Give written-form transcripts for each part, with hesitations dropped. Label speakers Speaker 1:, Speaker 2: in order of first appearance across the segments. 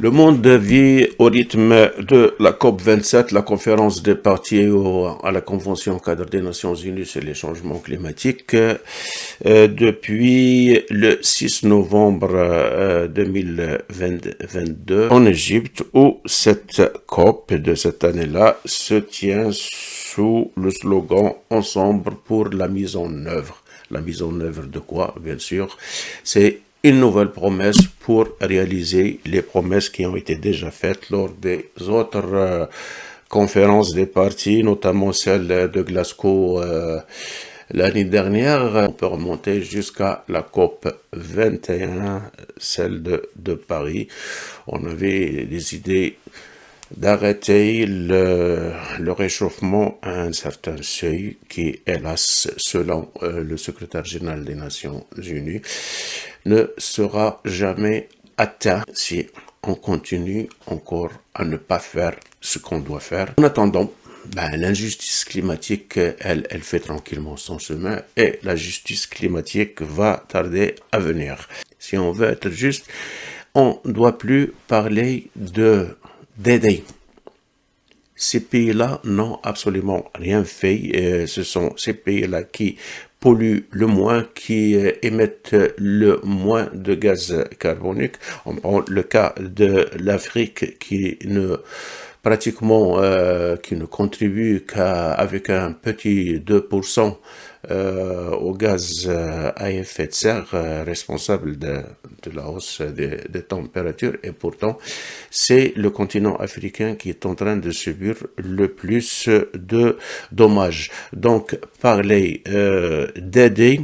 Speaker 1: Le monde vit au rythme de la COP27, la conférence des parties à la Convention cadre des Nations Unies sur les changements climatiques, depuis le 6 novembre 2022 en Égypte, où cette COP de cette année-là se tient sous le slogan « Ensemble pour la mise en œuvre ». La mise en œuvre de quoi, bien sûr? C'est une nouvelle promesse pour réaliser les promesses qui ont été déjà faites lors des autres conférences des parties, notamment celle de Glasgow l'année dernière. On peut remonter jusqu'à la COP 21, celle de Paris. On avait des idées d'arrêter le réchauffement à un certain seuil qui, hélas, selon le secrétaire général des Nations Unies, ne sera jamais atteint si on continue encore à ne pas faire ce qu'on doit faire. En attendant, l'injustice climatique, elle fait tranquillement son chemin et la justice climatique va tarder à venir. Si on veut être juste, on ne doit plus parler d'aider. Ces pays-là n'ont absolument rien fait. Ce sont ces pays-là qui polluent le moins, qui émettent le moins de gaz carbonique. On prend le cas de l'Afrique qui ne contribue qu'avec un petit 2% au gaz à effet de serre responsable de la hausse des températures, et pourtant c'est le continent africain qui est en train de subir le plus de dommages. Donc parler d'aider,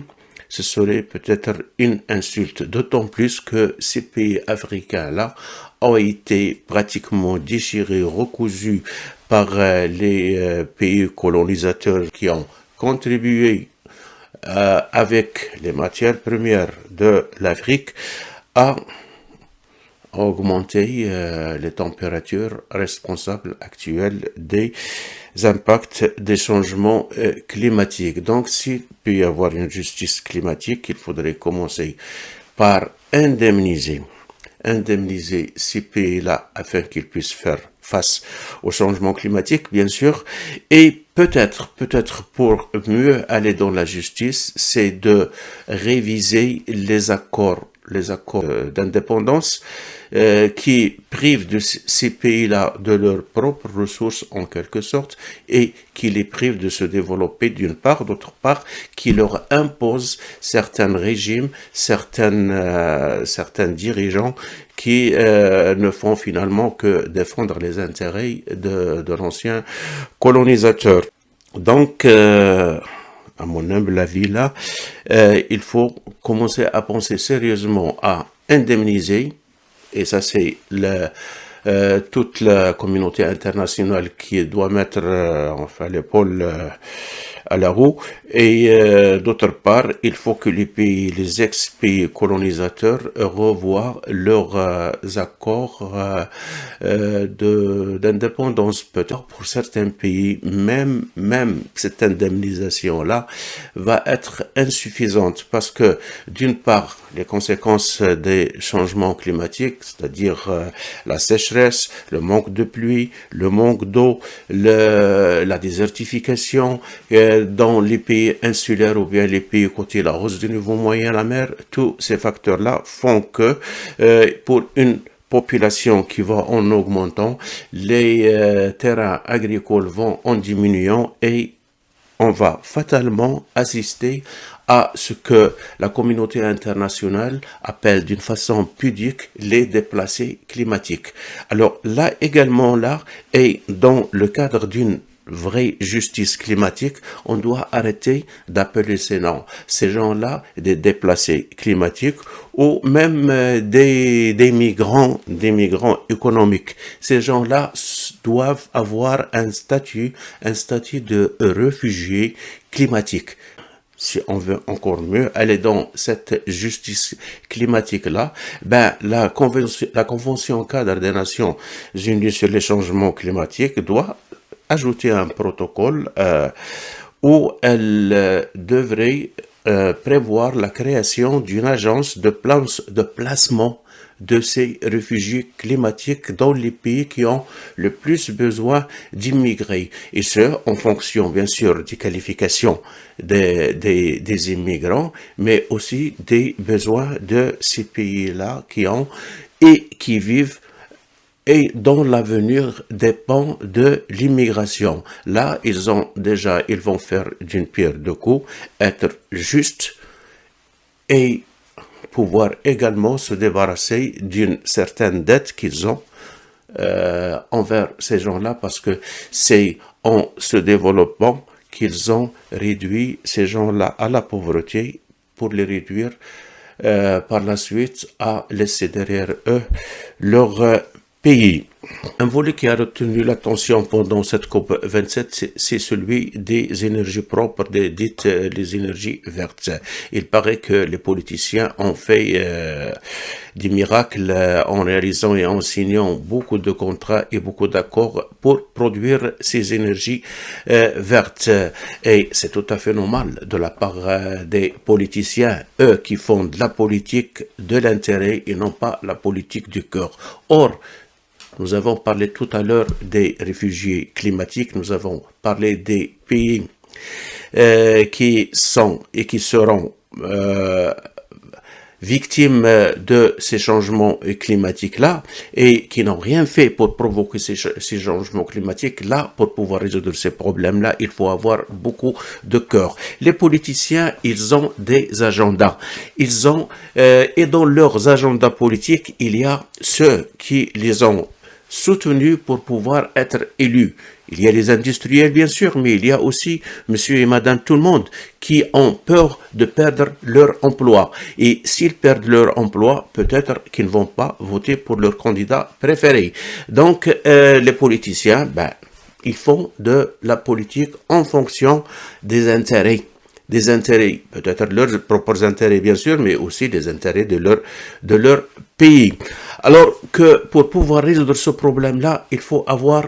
Speaker 1: ce serait peut-être une insulte, d'autant plus que ces pays africains-là ont été pratiquement déchirés, recousus par les pays colonisateurs qui ont contribué avec les matières premières de l'Afrique à augmenter les températures responsables actuelles des impacts des changements climatiques. Donc, s'il peut y avoir une justice climatique, il faudrait commencer par indemniser ces pays-là afin qu'ils puissent faire face au changement climatique, bien sûr, et peut-être pour mieux aller dans la justice, c'est de réviser les accords d'indépendance qui privent ces pays-là de leurs propres ressources en quelque sorte et qui les privent de se développer d'une part, d'autre part qui leur imposent certains régimes, certains dirigeants qui ne font finalement que défendre les intérêts de l'ancien colonisateur. Donc, à mon humble avis là, il faut commencer à penser sérieusement à indemniser, et ça c'est toute la communauté internationale qui doit mettre l'épaule à la roue, et d'autre part, il faut que les ex-pays colonisateurs revoient leurs accords d'indépendance. Peut-être pour certains pays, même cette indemnisation-là va être insuffisante parce que, d'une part, les conséquences des changements climatiques, c'est-à-dire la sécheresse, le manque de pluie, le manque d'eau, la désertification dans les pays insulaires ou bien les pays côtiers, la hausse du niveau moyen de la mer, tous ces facteurs-là font que pour une population qui va en augmentant, les terrains agricoles vont en diminuant et on va fatalement assister à ce que la communauté internationale appelle d'une façon pudique les déplacés climatiques. Alors là également, et dans le cadre d'une vraie justice climatique, on doit arrêter d'appeler ces noms. Ces gens-là, des déplacés climatiques ou même des migrants économiques. Ces gens-là doivent avoir un statut de réfugié climatique. Si on veut encore mieux aller dans cette justice climatique-là, la Convention cadre des Nations Unies sur les changements climatiques doit ajouter un protocole où elle devrait prévoir la création d'une agence de placement de ces réfugiés climatiques dans les pays qui ont le plus besoin d'immigrer. Et ce, en fonction, bien sûr, des qualifications des immigrants, mais aussi des besoins de ces pays-là qui ont et qui vivent et dont l'avenir dépend de l'immigration. Là, ils vont faire d'une pierre deux coups, être justes et pouvoir également se débarrasser d'une certaine dette qu'ils ont envers ces gens-là, parce que c'est en se développant qu'ils ont réduit ces gens-là à la pauvreté pour les réduire par la suite à laisser derrière eux leur pays. Un volet qui a retenu l'attention pendant cette COP27, c'est celui des énergies propres, dites les énergies vertes. Il paraît que les politiciens ont fait des miracles en réalisant et en signant beaucoup de contrats et beaucoup d'accords pour produire ces énergies vertes. Et c'est tout à fait normal de la part des politiciens, eux qui font de la politique de l'intérêt et non pas la politique du cœur. Or, nous avons parlé tout à l'heure des réfugiés climatiques, nous avons parlé des pays qui sont et qui seront victimes de ces changements climatiques-là et qui n'ont rien fait pour provoquer ces changements climatiques-là. Pour pouvoir résoudre ces problèmes-là, il faut avoir beaucoup de cœur. Les politiciens, ils ont des agendas. Et dans leurs agendas politiques, il y a ceux qui les ont soutenus pour pouvoir être élus. Il y a les industriels, bien sûr, mais il y a aussi monsieur et madame tout le monde qui ont peur de perdre leur emploi. Et s'ils perdent leur emploi, peut-être qu'ils ne vont pas voter pour leur candidat préféré. Donc, les politiciens, ils font de la politique en fonction des intérêts. Des intérêts, peut-être leurs propres intérêts, bien sûr, mais aussi des intérêts de leur pays. Alors que pour pouvoir résoudre ce problème-là, il faut avoir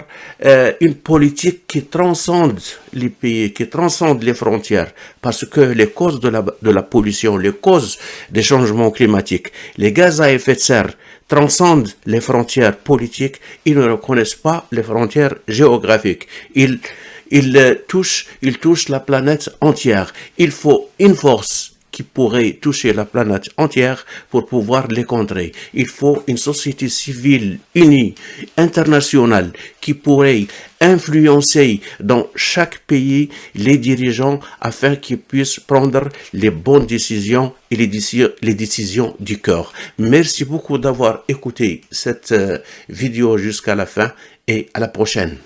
Speaker 1: une politique qui transcende les pays, qui transcende les frontières, parce que les causes de la pollution, les causes des changements climatiques, les gaz à effet de serre transcendent les frontières politiques, ils ne reconnaissent pas les frontières géographiques. Il touche la planète entière. Il faut une force qui pourrait toucher la planète entière pour pouvoir les contrer. Il faut une société civile unie, internationale, qui pourrait influencer dans chaque pays les dirigeants afin qu'ils puissent prendre les bonnes décisions et les décisions du cœur. Merci beaucoup d'avoir écouté cette vidéo jusqu'à la fin et à la prochaine.